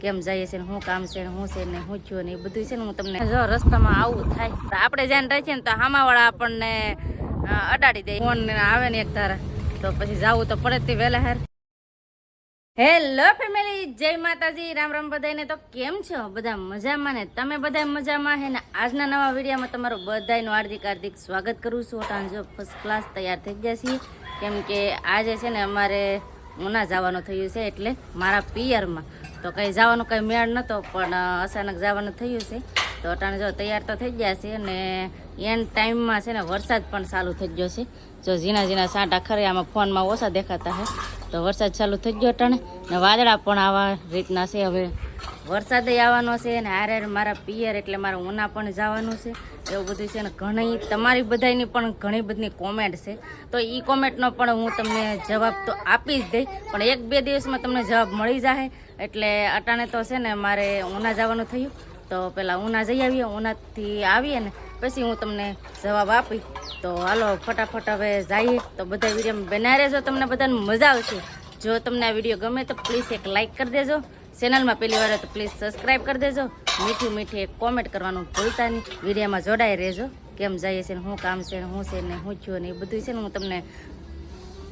કેમ જઈએ છે ને શું કામ છે ને શું છે ને શું થયું ને એ બધું છે ને હું તમને જો રસ્તામાં આવું થાય તો આપણે જ્યાં રહીએ ને તો હામાવાળા આપણને અડાડી દે ફોન આવે ને એક તારા તો પછી જવું તો પડે તે વહેલા હાર. હેલો ફેમિલી, જય માતાજી, રામ રામ બધાને. તો કેમ છો બધા? મજામાં ને? તમે બધા મજામાં હે ને? આજના નવા વિડીયોમાં તમારું બધાનું હાર્દિક સ્વાગત કરું છું. ઓટાણ જો ફર્સ્ટ ક્લાસ તૈયાર થઈ ગયા છીએ, કેમ કે આજે છે ને અમારે ઉના જવાનું થયું છે, એટલે મારા પિયરમાં. તો કંઈ જવાનું કંઈ મેળ નહોતો, પણ અચાનક જવાનું થયું છે. તો અટાણે જો તૈયાર તો થઈ ગયા છે, અને એન્ડ ટાઈમમાં છે ને વરસાદ પણ ચાલુ થઈ ગયો છે. જો ઝીણા ઝીણા સાંટા ખરે આમાં ફોનમાં ઓછા દેખાતા છે, તો વરસાદ ચાલુ થઈ ગયો અટાણે ને વાદળા પણ આવા રીતના છે. હવે વરસાદ આવવાનો છે ને હારે મારા પિયર એટલે મારા ઉના પણ જવાનું છે, એવું બધું છે ને. ઘણી તમારી બધાની પણ ઘણી બધી કોમેન્ટ છે, તો એ કોમેન્ટનો પણ હું તમને જવાબ તો આપી જ દઈ, પણ 1-2 દિવસમાં તમને જવાબ મળી જાય. એટલે અટાણે તો છે ને મારે ઉના જવાનું થયું, તો પહેલાં ઉના જઈ આવીએ. ઉનાથી આવીએ ને પછી હું તમને જવાબ આપી. તો હાલો ફટાફટ હવે જઈએ. તો બધા વિડીયોમાં બનાવી રહેજો, તમને બધાને મજા આવશે. જો તમને આ વિડીયો ગમે તો પ્લીઝ એક લાઇક કરી દેજો, ચેનલમાં પહેલી વાર તો પ્લીઝ સબસ્ક્રાઈબ કરી દેજો, મીઠી એક કોમેન્ટ કરવાનું ભૂલતા નહીં. વિડીયોમાં જોડાઈ રહેજો, કેમ જઈએ છે ને શું કામ છે ને શું છે ને શું થયું ને એ બધું છે ને હું તમને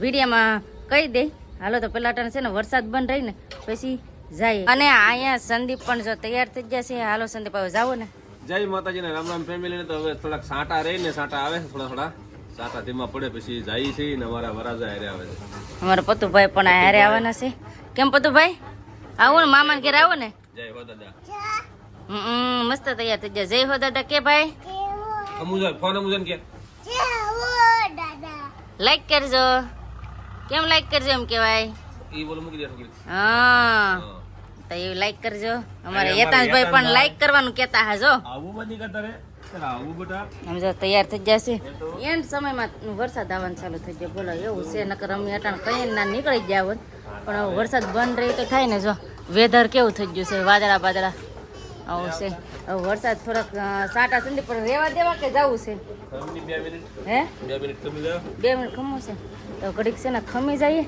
વિડીયોમાં કહી દઈ. હાલો તો પહેલાં ટાણે છે ને વરસાદ બંધ રહીને પછી જાય. અને અહીંયા સંદીપ પણ જો તૈયાર થઈ ગયા છે. હાલો સંદીપ, હવે જાઓ ને. જય માતાજી ને રામ રામ ફેમિલી ને. તો હવે થોડાક સાંટા રહી ને સાંટા આવે છે, થોડા સાંટા ધીમા પડે પછી જાય છે ને અમારા વરાજા હારે આવે છે. અમારા પતુભાઈ પણ હારે આવવાના છે. કેમ પતુભાઈ, આવો ને મામાને ઘેર આવો ને. જય હો દાદા. મસ્ત તૈયાર થઈ ગયા. જય હો દાદા કે ભાઈ. ફોન અમુજન કે લાઈક કરજો. કેમ લાઈક કરજો એમ કેવાય? ઈ બોલો મૂકી દે છોકરી. હા, તો એ લાઈક કરજો. અમારે યતાંશભાઈ પણ લાઈક કરવાનું કહેતા હા. જો આવું બંધ નહીં કરતા રે, આવું બેટા. સમજો તૈયાર થઈ જશે. એન્ડ સમયમાં વરસાદ આવવાનું ચાલુ થઈ ગયો. બોલો એવું છે, નકર અમે અટાણ કઈ ના નીકળી ગયા હોત, પણ હવે વરસાદ બંધ રહી તો થાય ને. જો વેધર કેવું થઈ ગયું છે, વાદળા બાદળા આવું છે. હવે વરસાદ થોડાક સાટા સંદી પણ રેવા દેવા કે જવું છે? 2 મિનિટ. હે 2 મિનિટ ખમી જાવ. 2 મિનિટ ખમવું છે તો ઘડીક છે ને ખમી જઈએ,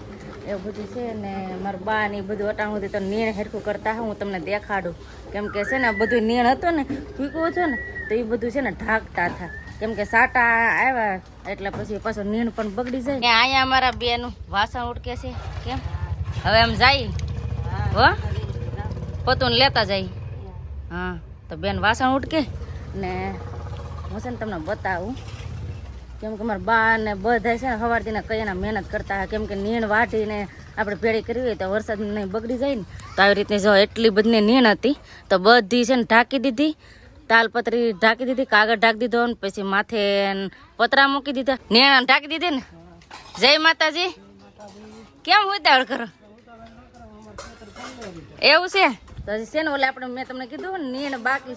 એવું બધું છે. ને મારા બા ને એ બધું અટાણ સુધી તો નીણ હેરખું કરતા હું તમને દેખાડું, કેમ કે છે ને બધું નીણ હતું ને ભીગું હતું ને, તો એ બધું છે ને ઢાંકતા હતા, કેમ કે સાટા આવ્યા એટલે પછી પાછું નીણ પણ બગડી જાય. ને અહીંયા અમારા બેનું વાસણ ઉટકે છે. કેમ હવે આમ જાય હો પોતું લેતા જાય. હા, તો બેન વાસણ ઉટકે ને હું છે ને તમને બતાવું, કેમ કે મારા બા ને બધા છે ને સવારથી ને કઈ મહેનત કરતા હોય, કેમ કે નીણ વાટીને આપણે ભેળી કરવી હોય તો વરસાદ નહીં બગડી જાય ને. તો આવી રીતે જો એટલી બધી નીણ હતી, તો બધી છે ને ઢાંકી દીધી, તાલપત્રી ઢાંકી દીધી, કાગળ ઢાંકી દીધો, ને પછી માથે પતરા મૂકી દીધા, નીણ ઢાંકી દીધી ને. જય માતાજી. કેમ ઉતાવળ કરો? એવું છે તો હજી છે ને ઓલે આપણે મેં તમને કીધું ને નીણ બાકી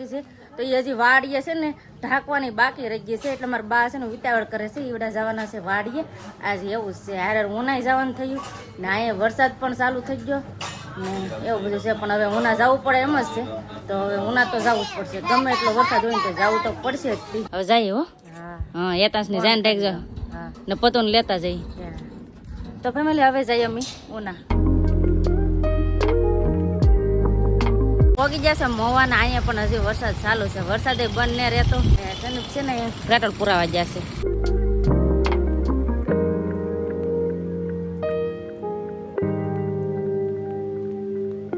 છે, તો એ હજી વાડીએ છે ને ઢાંકવાની બાકી રહી ગઈ છે. એટલે મારા બા છે ને ઉતાવળ કરે છે, ઈવડા જવાના છે વાડીએ આજે. એવું જ છે, હારે ઉનાઈ જવાનું થયું ને અહીંયા વરસાદ પણ ચાલુ થઈ ગયો ને એવું બધું છે. પણ હવે ઉના જવું પડે એમ જ છે, તો હવે ઉના તો જવું જ પડશે. ગમે એટલો વરસાદ હોય ને તો જવું તો પડશે જ. હવે જઈએ હો. હા, યતાંશની જાન રાખજો ને પતોને લેતા જઈએ. તો ફેમિલી હવે જઈએ અમે ઉના. પોગી જશે મોવાના. અહીંયા પણ હજી વરસાદ ચાલુ છે, વરસાદે બંધ ને રહેતો છે ને પેટ્રોલ પુરાવા જશે.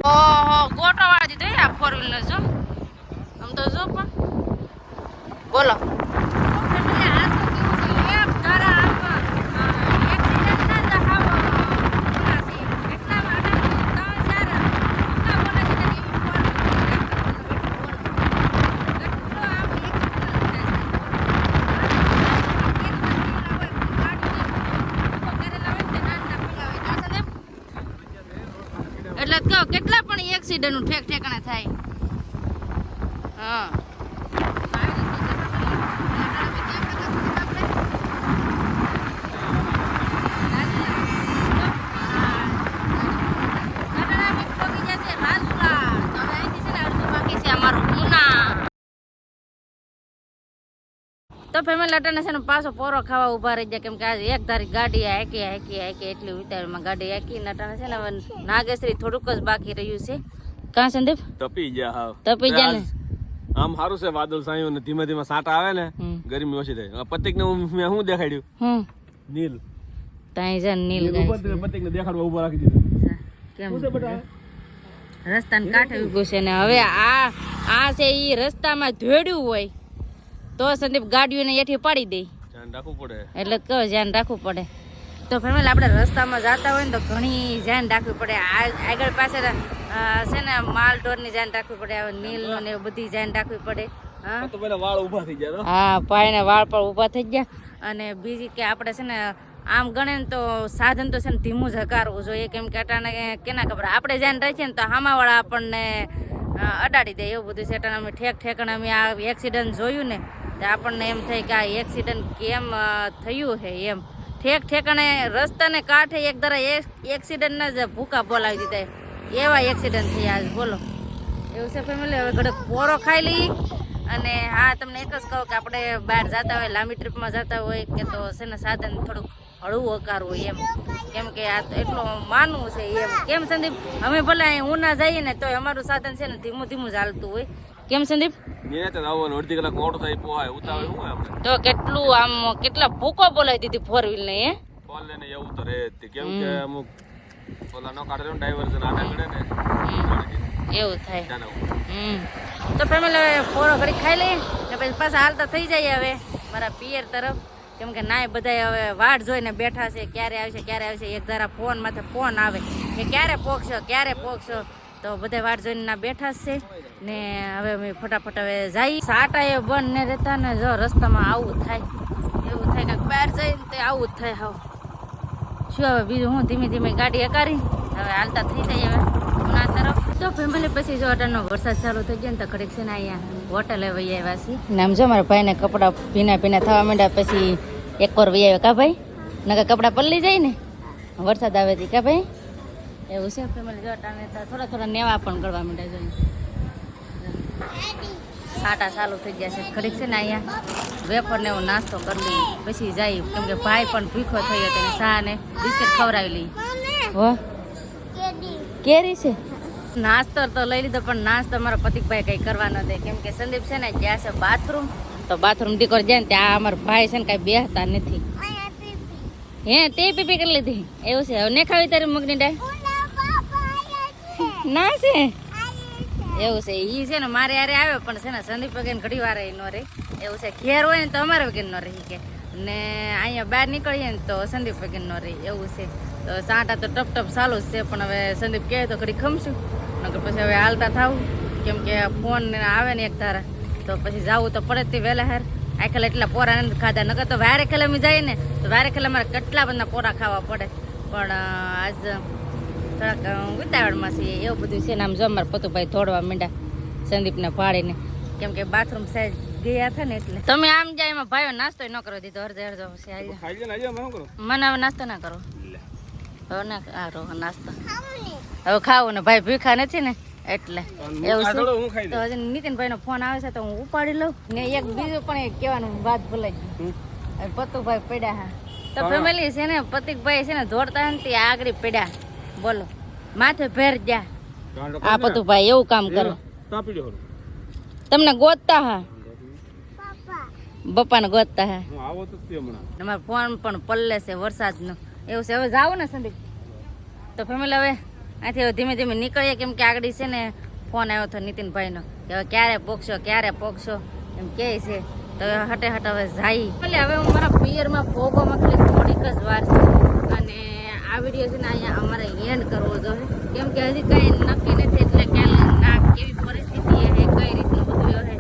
ઓહો, ગોટો વાળી દીધો આ 4 વ્હીલર. જો આમ તો જો પણ બોલો એટલે કહો કેટલા પણ એક્સિડન્ટ નું ઠેકાણે થાય. હા, તો ફેમિલી અટાણે છે ને પાછો પોરો ખાવા ઉભા રહી ગયા, કેમ કે આજે એક ધારી ગાડી હાકી એટલી ઉતાવળમાં ગાડી હાકી ને અટાણે છે ને હવે નાગેશ્રી થોડુંક જ બાકી રહ્યું છે. કાં સંદીપ તપી ગયા હાવ તપી જા ને આમ સારું છે વાદળ સાયું ને ધીમે ધીમે સાટા આવે ને ગરમી ઓછી થાય પતિક ને મેં શું દેખાડ્યું નીલ તાઈ જા નીલ પતિક ને દેખાડવા ઉભા રાખી દીધું કેમ શું છે બેટા રસ્તાને કાંઠે ઉભો છે ને હવે આ છે ઈ રસ્તામાં ધોડ્યું હોય તો સંદીપ ગાડીઓને એઠી પાડી દે ધ્યાન રાખવું પડે એટલે કહો ધ્યાન રાખવું પડે તો ફેમિલી આપણે રસ્તામાં જતા હોય ને તો ઘણી ધ્યાન રાખવી પડે આગળ પાસે છે ને માલ ઢોરની ધ્યાન રાખવી પડે નીલનું ને બધી ધ્યાન રાખવી પડે તો પેલા વાળ ઊભા થઈ ગયા હા પાયને વાળ પર ઊભા થઈ ગયા અને બીજી કે આપણે છે ને આમ ગણે ને તો સાધન તો છે ને ધીમું જ હકારવું જોઈએ કેમ કે અટાણે કેના ખબર આપણે ધ્યાન રાખીએ ને તો સામાવાળા આપણને અડાડી દે એવું બધું છે અટાણે અમે ઠેકાણે અમે આ એક્સિડન્ટ જોયું ને તો આપણને એમ થાય કે આ એક્સિડન્ટ કેમ થયું છે એમ ઠેકાણે રસ્તાને કાંઠે એક ધારા એક્સિડન્ટના જ ભૂકા બોલાવી દીધા એવા એક્સિડન્ટ થયા આજ બોલો એવું છે ફેમિલી હવે ઘડક પોરો ખાઈ લઈ અને હા તમને એક જ કહું કે આપણે બહાર જતા હોય લાંબી ટ્રીપમાં જતા હોય કે તો છે ને સાધન થોડુંક હળવું હકારવું એમ કેમ કે આ એટલું માનવું છે એમ કેમ સંદીપ અમે ભલે અહીં ઉના જઈએ ને તો અમારું સાધન છે ને ધીમું ધીમું ચાલતું હોય કેમ સંદીપ અડધી કલાક મોટો થાય પોહાય ઉતાવળ શું આપણે તો કેટલું આમ કેટલા ભૂકો બોલાવી દીધી ફોર વ્હીલ ને એ ફોર લઈને એવું તો રે કેમ કે અમુક ઓલા નો કાઢે ને ડાયવર્ઝન આડા ગળે ને એવું થાય તો ફેમિલી પોરો ઘડી ખાઈ લઈએ ને પછી પાછા હાલતા થઈ જાય હવે મારા પિયર તરફ કેમ કે નાય બધા હવે વાટ જોઈને બેઠા છે ક્યારે આવશે એક ધારા ફોન માથે ફોન આવે કે ક્યારે પોકશો તો બધા વાટ જોઈને ના બેઠા જ છે ને હવે અમે ફટાફટ હવે જઈ સાટા એ બંધ ને રહેતા ને જો રસ્તામાં આવું થાય એવું થાય કે બહાર જઈને તો આવું જ થાય હાવ શું હવે બીજું હું ધીમે ધીમે ગાડી હકારી હવે હાલતા થઈ જાય હવે ઉના તરફ તો ફેમિલી પછી જો અટાણનો વરસાદ ચાલુ થઈ ગયો ને તો ઘડીક છે ને અહીંયા હોટલે વહી આવ્યા છીએ ને આમ જો મારા ભાઈને કપડાં ભીના થવા માંડ્યા પછી એક વાર વહી આવ્યા કા ભાઈ નકર કપડાં પલળી જાય ને વરસાદ આવે હતી કા ભાઈ એવું છે ફેમિલી જો અટાણે થોડા નેવા પણ કરવા માંડ્યા જોઈએ સાટા ચાલુ થઈ ગયા છે ઘડીક છે ને અહીંયા વેફર ને એવો નાસ્તો કરી લઈએ પછી જાય કેમ કે ભાઈ પણ ભૂખો થયો તેને ચા ને બિસ્કિટ ખવડાવી લઈએ હો કેરી છે નાસ્તો તો લઈ લીધો પણ નાસ્તો મારા પતિકભાઈ કઈ કરવા ન દે કેમ કે સંદીપ છે ને ગયા છે બાથરૂમ તો બાથરૂમ દીકરો જાય ને ત્યાં અમારા ભાઈ છે ને કઈ બેસતા નથી હે તે પીપી કરી લીધી એવું છે હવે ને ખાવી તારી મગની ડાળ ના છે એવું છે ઈ છે ને મારે યારે આવે પણ છે ને સંદીપ વગેરે ઘડી વાર ન રહે એવું છે ઘેર હોય ને તો અમારે વગેરે ન રહી કે ને અહીંયા બહાર નીકળીએ ને તો સંદીપ વગેરે ન રહી એવું છે તો સાંટા તો ટપ ચાલુ જ છે પણ હવે સંદીપ કહે તો ઘડી ખમશું નકર પછી હવે હાલતા થાવું કેમ કે ફોન આવે ને એક ધારા તો પછી જવું તો પડે તે વહેલા હાર આખેલ એટલા પોરા નથી ખાધા નકર તો વારે ખેલે અમે જઈએ ને તો વારે ખેલે અમારે કેટલા બધા પોરા ખાવા પડે પણ આજ થોડાક ઉતાવળમાં છીએ એવું બધું છે ને આમ જો અમારા પતુભાઈ દોડવા માંડ્યા સંદીપને ભાડીને કેમ કે બાથરૂમ સાઈડ ગયા હતા ને એટલે તમે આમ જાય એમાં ભાઈઓ નાસ્તો ન કરો દીધો અડધો મને હવે નાસ્તો ના કરો હવે ના કરો નાસ્તો હવે ખાવું ને ભાઈ ભૂખા નથી ને એટલે એવું છે તો હજી નીતિનભાઈ નો ફોન આવે છે તો હું ઉપાડી લઉં ને એક બીજું પણ એક કહેવાનું વાત ભૂલાઈ ગયું પતુભાઈ પડ્યા હા તો ફેમિલી છે ને પતિકભાઈ છે ને દોડતા ને ત્યાં આગળ પડ્યા બોલો માથે ભેર ગયા આ પતુભાઈ એવું કામ કરો તમને ગોતતા હા બપ્પાને ગોતતા હા તમારો ફોન પણ પલ્લે છે વરસાદનો એવું છે હવે જાવ ને સંદીપ તો ફેમિલી હવે અહીંથી ધીમે ધીમે નીકળીએ કેમ કે આગળ છે ને ફોન આવ્યો હતો નીતિનભાઈનો કે હવે ક્યારે પોકશો એમ કહે છે તો હટે હવે જાય એટલે હવે હું મારા પિયરમાં ભોગોમાં ખાલી થોડીક જ વાર છે અને આ વિડીયો છે ને અહીંયા અમારે એન્ડ કરવો જોઈએ કેમ કે હજી કંઈ નક્કી નથી એટલે ક્યાં કેવી પરિસ્થિતિ છે કઈ રીતનું બધું હશે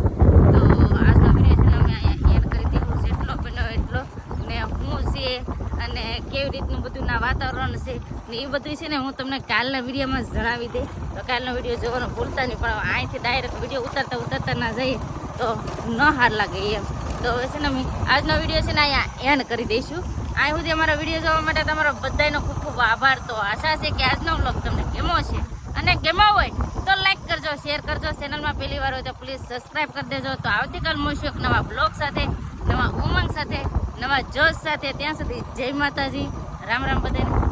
તો આજનો વિડીયો છે ને અમે અહીંયા એન્ડ કરી દીધું જેટલો બન્યો એટલો ને હું છે અને કેવી રીતનું બધું ના વાતાવરણ છે ને એ બધું છે ને હું તમને કાલના વિડીયોમાં જણાવી દઈ તો કાલનો વિડીયો જોવાનું ભૂલતા નહીં પણ અહીંથી ડાયરેક્ટ વિડીયો ઉતરતા ના જઈએ તો ન હાર લાગે એમ તો હવે છે ને અમે આજનો વિડીયો છે ને અહીંયા એન્ડ કરી દઈશું અહીં સુધી અમારા વિડીયો જોવા માટે તમારો બધાનો ખૂબ ખૂબ આભાર તો આશા છે કે આજનો વ્લોગ તમને ગમો છે અને ગમો હોય તો લાઈક કરજો શેર કરજો ચેનલમાં પહેલી વાર હોય તો પ્લીઝ સબસ્ક્રાઈબ કરી દેજો તો આવતીકાલ મળશું એક નવા બ્લોગ સાથે નવા ઉમંગ સાથે નવા જોશ સાથે ત્યાં સુધી જય માતાજી રામ રામ બધાને